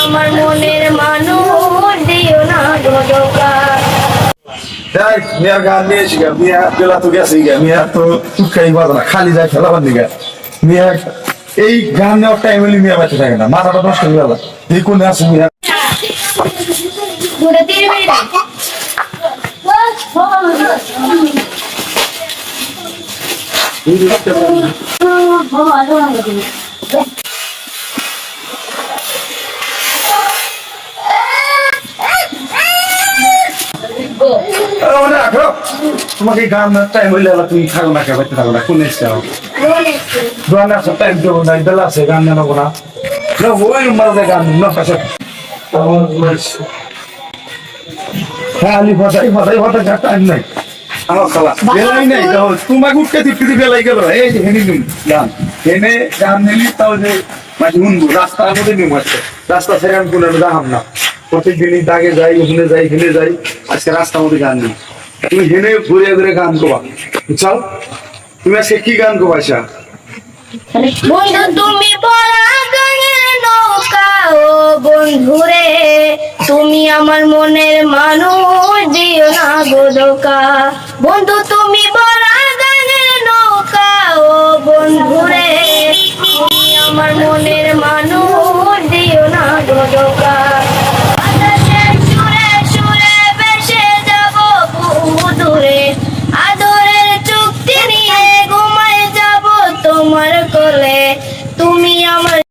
আমার মনের মানুষ দিও না গো ধোঁকা। মিয়ার গান নিয়ে এসে মিয়া বেলা তো গেছে মিয়া তো টুকাই বাজে না, খালি যায় খেলাবার দিকে মিয়া। এই গান নেওয়ার টাইম হলে মিয়া বাঁচে থাকে না, মাথাটা নষ্ট হয়ে গেল। এই কোনে আছে মিয়া? ঘুরে তীর মেরে তোমাকে গান টাইম হইলে তুমি থাকো না, খেতে থাকো না, কোন এসছে দোয়ান আছে টাইম দেবো না, বেলা আছে গান নেবো না, ওই মাঝে গান না খালি ফটাই ফটাই ফটাই টাইম নাই আমার খালা বেলাই নাই। তোমাকে উঠতে দিতে বেলাই গেল। এই যে হেনি নুন গান হেনে গান নিলি তাও যে মানে শুনবো রাস্তার মধ্যে নিম আসছে, রাস্তা সেখানে কোনো দেখাম না, প্রত্যেকদিনই দাগে যাই ওখানে যাই হেনে যাই, আজকে রাস্তার মধ্যে গান নেই। তুমি হেনে ঘুরে ঘুরে গান কোবা বুঝছাও? তুমি আজকে কি গান কোবাইছা? বন্ধু তুমি বড় গানের নৌকা, ও বন্ধুরে তুমি আমার মনের মানুষ দিও না গো ধোঁকা। বন্ধু তুমি বড় গানের নৌকা, ও বন্ধুরে তুমি আমার মনের মানুষ দিও না গো ধোঁকা।